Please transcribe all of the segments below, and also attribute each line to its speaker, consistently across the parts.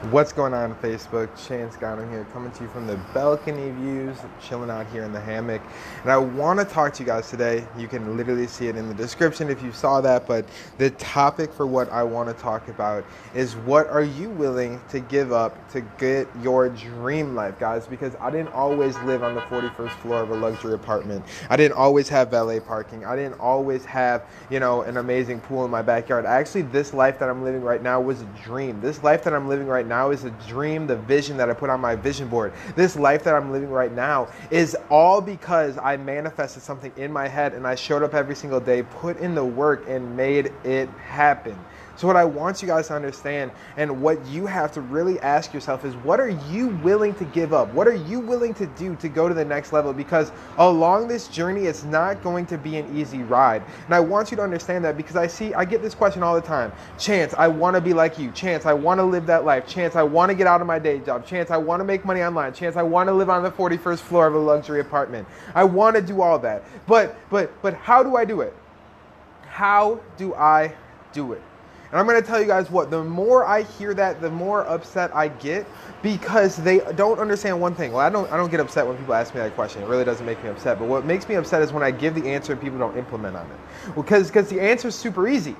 Speaker 1: What's going on Facebook? Chance Gano here, coming to you from the balcony views, chilling out here in the hammock. And I want to talk to you guys today. You can literally see it in the description if you saw that, but the topic for what I want to talk about is what are you willing to give up to get your dream life, guys? Because I didn't always live on the 41st floor of a luxury apartment. I didn't always have valet parking. I didn't always have, an amazing pool in my backyard. Actually, this life that I'm living right now was a dream. This life that I'm living right now is a dream, the vision that I put on my vision board. This life that I'm living right now is all because I manifested something in my head and I showed up every single day, put in the work, and made it happen. So what I want you guys to understand and what you have to really ask yourself is, what are you willing to give up? What are you willing to do to go to the next level? Because along this journey, it's not going to be an easy ride. And I want you to understand that because I get this question all the time. Chance, I want to be like you. Chance, I want to live that life. Chance, I want to get out of my day job. Chance, I want to make money online. Chance, I want to live on the 41st floor of a luxury apartment. I want to do all that. But how do I do it? How do I do it? And I'm going to tell you guys what, the more I hear that, the more upset I get because they don't understand one thing. Well, I don't get upset when people ask me that question. It really doesn't make me upset. But what makes me upset is when I give the answer and people don't implement on it. Well, because the answer is super easy.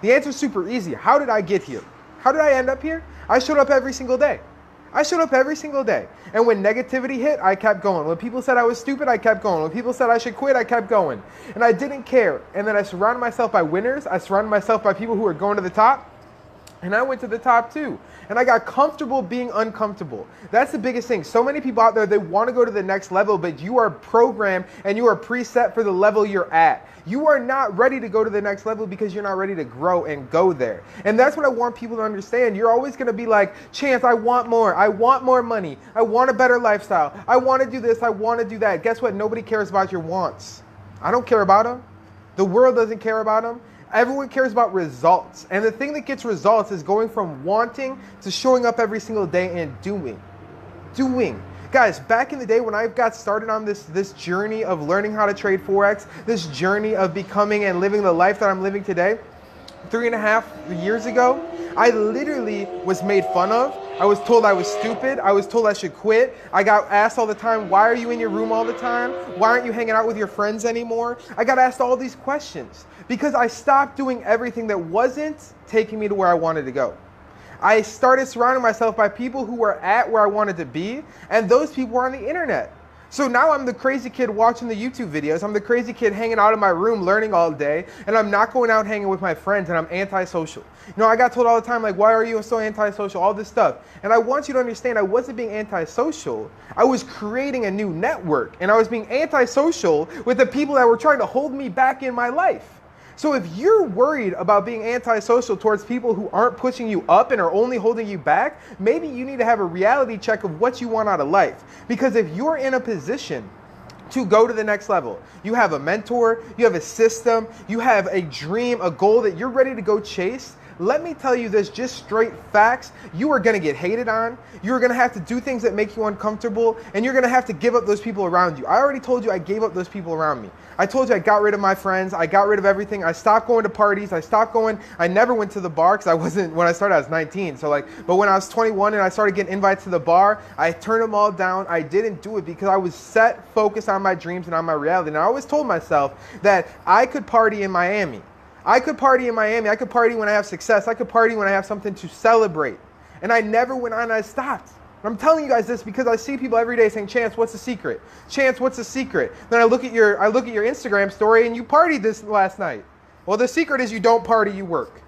Speaker 1: The answer is super easy. How did I get here? How did I end up here? I showed up every single day. I showed up every single day. And when negativity hit, I kept going. When people said I was stupid, I kept going. When people said I should quit, I kept going. And I didn't care. And then I surrounded myself by winners. I surrounded myself by people who are going to the top. And I went to the top too. And I got comfortable being uncomfortable. That's the biggest thing. So many people out there, they want to go to the next level, but you are programmed and you are preset for the level you're at. You are not ready to go to the next level because you're not ready to grow and go there. And that's what I want people to understand. You're always going to be like, Chance, I want more. I want more money. I want a better lifestyle. I want to do this. I want to do that. Guess what? Nobody cares about your wants. I don't care about them. The world doesn't care about them. Everyone cares about results. And the thing that gets results is going from wanting to showing up every single day and doing. Guys, back in the day when I got started on this journey of learning how to trade Forex, this journey of becoming and living the life that I'm living today, 3.5 years ago, I literally was made fun of. I was told I was stupid. I was told I should quit. I got asked all the time, why are you in your room all the time? Why aren't you hanging out with your friends anymore? I got asked all these questions because I stopped doing everything that wasn't taking me to where I wanted to go. I started surrounding myself by people who were at where I wanted to be, and those people were on the internet. So now I'm the crazy kid watching the YouTube videos. I'm the crazy kid hanging out in my room learning all day, and I'm not going out hanging with my friends, and I'm antisocial. I got told all the time, like, why are you so antisocial? All this stuff. And I want you to understand, I wasn't being antisocial. I was creating a new network, and I was being antisocial with the people that were trying to hold me back in my life. So if you're worried about being antisocial towards people who aren't pushing you up and are only holding you back, maybe you need to have a reality check of what you want out of life. Because if you're in a position to go to the next level, you have a mentor, you have a system, you have a dream, a goal that you're ready to go chase, let me tell you this, just straight facts, you are going to get hated on, you're going to have to do things that make you uncomfortable, and you're going to have to give up those people around you. I already told you I gave up those people around me. I told you I got rid of my friends, I got rid of everything, I stopped going to parties, I never went to the bar because when I started I was 19, but when I was 21 and I started getting invites to the bar, I turned them all down. I didn't do it because I was focused on my dreams and on my reality. And I always told myself that I could party in Miami. I could party in Miami. I could party when I have success. I could party when I have something to celebrate. And I never went on and I stopped. I'm telling you guys this because I see people every day saying, Chance, what's the secret? Chance, what's the secret? Then I look at your Instagram story and you partied this last night. Well, the secret is you don't party, you work.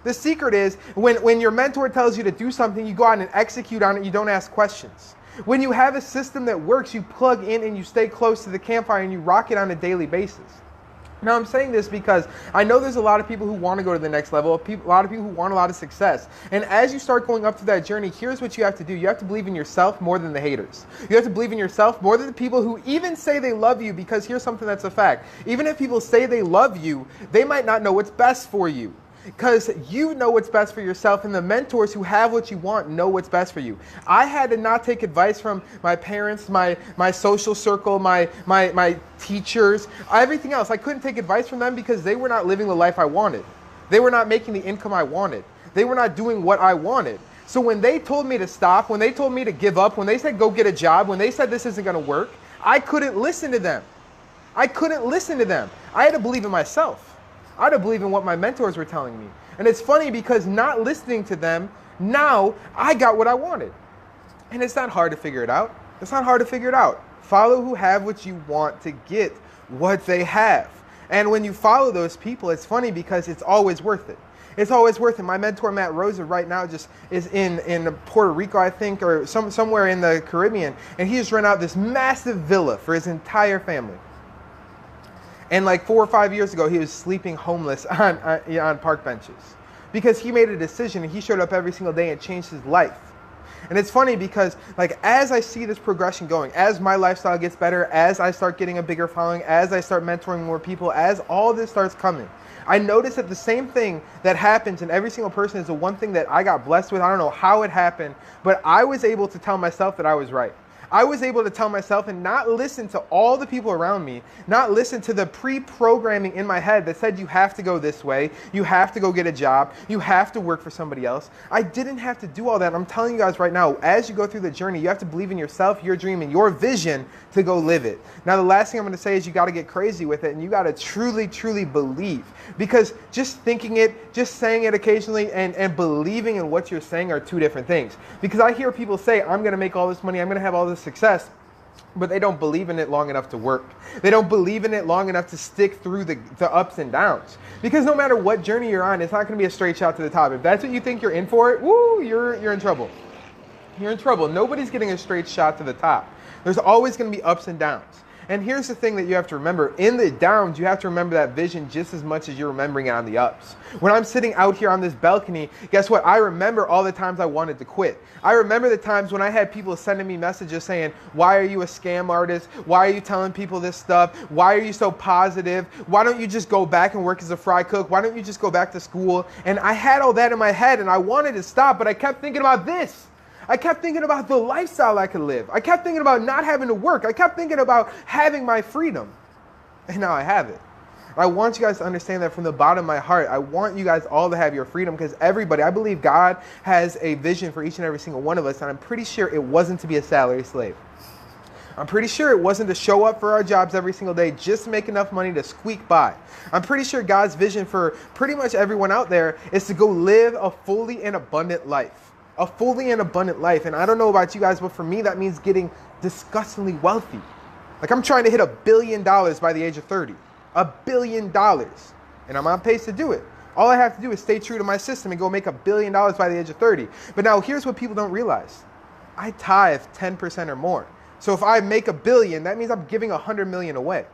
Speaker 1: The secret is when your mentor tells you to do something, you go out and execute on it, you don't ask questions. When you have a system that works, you plug in and you stay close to the campfire and you rock it on a daily basis. Now, I'm saying this because I know there's a lot of people who want to go to the next level, a lot of people who want a lot of success. And as you start going up to that journey, here's what you have to do. You have to believe in yourself more than the haters. You have to believe in yourself more than the people who even say they love you, because here's something that's a fact. Even if people say they love you, they might not know what's best for you. Because you know what's best for yourself, and the mentors who have what you want know what's best for you. I had to not take advice from my parents, my social circle, my teachers, everything else. I couldn't take advice from them because they were not living the life I wanted. They were not making the income I wanted. They were not doing what I wanted. So when they told me to stop, when they told me to give up, when they said go get a job, when they said this isn't going to work, I couldn't listen to them. I couldn't listen to them. I had to believe in myself. I had to believe in what my mentors were telling me. And it's funny because not listening to them, now I got what I wanted. And it's not hard to figure it out. It's not hard to figure it out. Follow who have what you want to get what they have. And when you follow those people, it's funny because it's always worth it. It's always worth it. My mentor, Matt Rosa, right now just is in Puerto Rico, I think, or somewhere in the Caribbean. And he just rent out this massive villa for his entire family. And like 4 or 5 years ago, he was sleeping homeless on park benches because he made a decision and he showed up every single day and changed his life. And it's funny because like as I see this progression going, as my lifestyle gets better, as I start getting a bigger following, as I start mentoring more people, as all this starts coming, I notice that the same thing that happens in every single person is the one thing that I got blessed with. I don't know how it happened, but I was able to tell myself that I was right. I was able to tell myself and not listen to all the people around me, not listen to the pre-programming in my head that said you have to go this way, you have to go get a job, you have to work for somebody else. I didn't have to do all that. I'm telling you guys right now, as you go through the journey, you have to believe in yourself, your dream, and your vision to go live it. Now, the last thing I'm going to say is you got to get crazy with it, and you got to truly, truly believe. Because just thinking it, just saying it occasionally, and believing in what you're saying are two different things. Because I hear people say, I'm going to make all this money, I'm going to have all this success, but they don't believe in it long enough to work. They don't believe in it long enough to stick through the ups and downs. Because no matter what journey you're on, it's not going to be a straight shot to the top. If that's what you think you're in for, woo, you're in trouble. You're in trouble. Nobody's getting a straight shot to the top. There's always going to be ups and downs. And here's the thing that you have to remember. In the downs, you have to remember that vision just as much as you're remembering it on the ups. When I'm sitting out here on this balcony, guess what? I remember all the times I wanted to quit. I remember the times when I had people sending me messages saying, why are you a scam artist? Why are you telling people this stuff? Why are you so positive? Why don't you just go back and work as a fry cook? Why don't you just go back to school? And I had all that in my head and I wanted to stop, but I kept thinking about this. I kept thinking about the lifestyle I could live. I kept thinking about not having to work. I kept thinking about having my freedom. And now I have it. I want you guys to understand that from the bottom of my heart. I want you guys all to have your freedom because everybody, I believe God has a vision for each and every single one of us. And I'm pretty sure it wasn't to be a salary slave. I'm pretty sure it wasn't to show up for our jobs every single day just to make enough money to squeak by. I'm pretty sure God's vision for pretty much everyone out there is to go live a fully and abundant life. A fully and abundant life. And I don't know about you guys, but for me, that means getting disgustingly wealthy. Like I'm trying to hit $1 billion by the age of 30. $1 billion. And I'm on pace to do it. All I have to do is stay true to my system and go make $1 billion by the age of 30. But now here's what people don't realize. I tithe 10% or more. So if I make $1 billion, that means I'm giving 100 million away.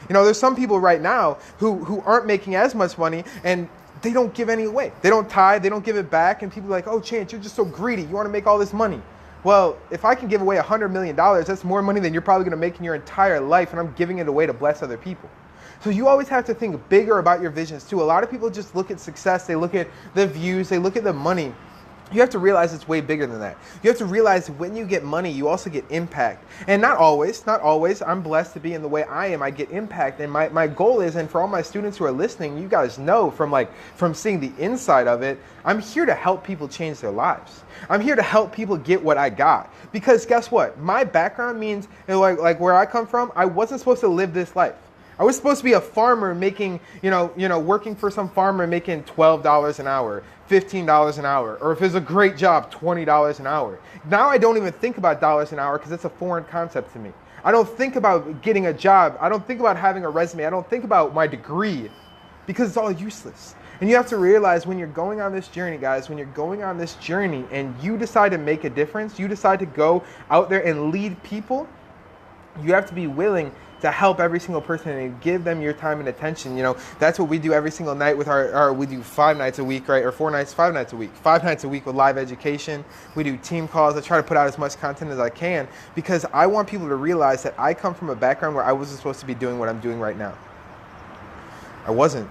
Speaker 1: You know, there's some people right now who aren't making as much money and they don't give any away. They don't tithe, they don't give it back, and people are like, oh, Chance, you're just so greedy. You want to make all this money. Well, if I can give away $100 million, that's more money than you're probably going to make in your entire life, and I'm giving it away to bless other people. So you always have to think bigger about your visions, too. A lot of people just look at success, they look at the views, they look at the money. You have to realize it's way bigger than that. You have to realize when you get money, you also get impact. And not always. I'm blessed to be in the way I am. I get impact. And my goal is, and for all my students who are listening, you guys know from seeing the inside of it, I'm here to help people change their lives. I'm here to help people get what I got. Because guess what? My background means, like where I come from, I wasn't supposed to live this life. I was supposed to be a farmer making, working for some farmer making $12 an hour, $15 an hour, or if it's a great job, $20 an hour. Now I don't even think about dollars an hour because it's a foreign concept to me. I don't think about getting a job. I don't think about having a resume. I don't think about my degree because it's all useless. And you have to realize when you're going on this journey, guys, when you're going on this journey and you decide to make a difference, you decide to go out there and lead people, you have to be willing to help every single person and give them your time and attention. That's what we do every single night with we do 5 nights a week, right? Or 4 nights, 5 nights a week. 5 nights a week with live education. We do team calls. I try to put out as much content as I can because I want people to realize that I come from a background where I wasn't supposed to be doing what I'm doing right now. I wasn't.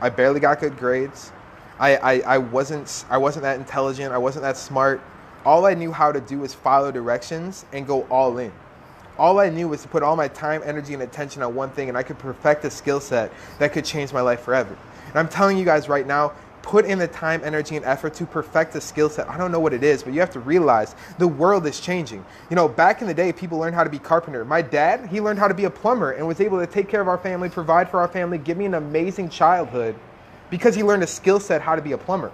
Speaker 1: I barely got good grades. I wasn't that intelligent. I wasn't that smart. All I knew how to do was follow directions and go all in. All I knew was to put all my time, energy, and attention on one thing, and I could perfect a skill set that could change my life forever. And I'm telling you guys right now, put in the time, energy, and effort to perfect a skill set. I don't know what it is, but you have to realize the world is changing. You know, back in the day, people learned how to be carpenter. My dad, he learned how to be a plumber and was able to take care of our family, provide for our family, give me an amazing childhood because he learned a skill set how to be a plumber.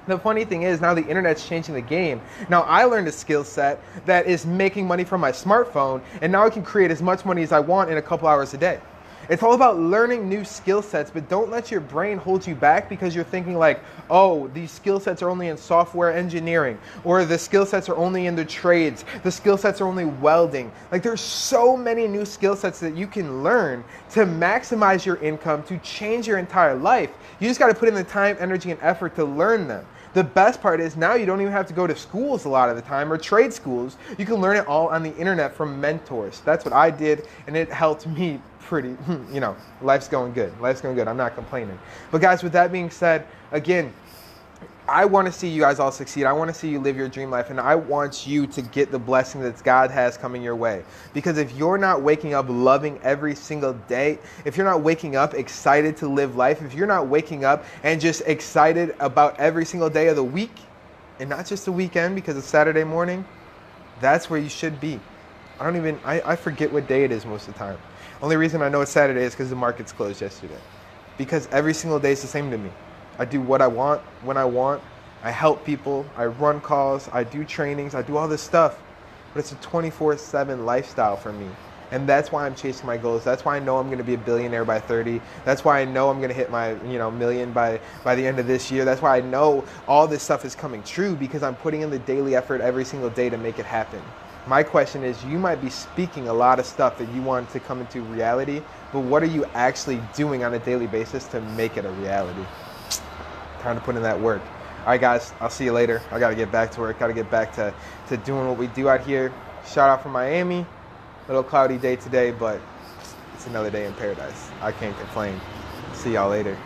Speaker 1: The funny thing is now the internet's changing the game. Now I learned a skill set that is making money from my smartphone, and now I can create as much money as I want in a couple hours a day. It's all about learning new skill sets, but don't let your brain hold you back because you're thinking like, oh, these skill sets are only in software engineering, or the skill sets are only in the trades, the skill sets are only welding. Like there's so many new skill sets that you can learn to maximize your income, to change your entire life. You just got to put in the time, energy, and effort to learn them. The best part is now you don't even have to go to schools a lot of the time or trade schools. You can learn it all on the internet from mentors. That's what I did, and it helped me pretty, you know, life's going good. Life's going good. I'm not complaining. But guys, with that being said, again, I want to see you guys all succeed. I want to see you live your dream life, and I want you to get the blessing that God has coming your way. Because if you're not waking up loving every single day, if you're not waking up excited to live life, if you're not waking up and just excited about every single day of the week, and not just the weekend because it's Saturday morning, that's where you should be. I forget what day it is most of the time. Only reason I know it's Saturday is because the market's closed yesterday. Because every single day is the same to me. I do what I want, when I want. I help people. I run calls. I do trainings. I do all this stuff. But it's a 24/7 lifestyle for me. And that's why I'm chasing my goals. That's why I know I'm going to be a billionaire by 30. That's why I know I'm going to hit my million by the end of this year. That's why I know all this stuff is coming true, because I'm putting in the daily effort every single day to make it happen. My question is, you might be speaking a lot of stuff that you want to come into reality, but what are you actually doing on a daily basis to make it a reality? Time to put in that work. All right, guys, I'll see you later. I got to get back to work. Got to get back to doing what we do out here. Shout out from Miami. Little cloudy day today, but it's another day in paradise. I can't complain. See y'all later.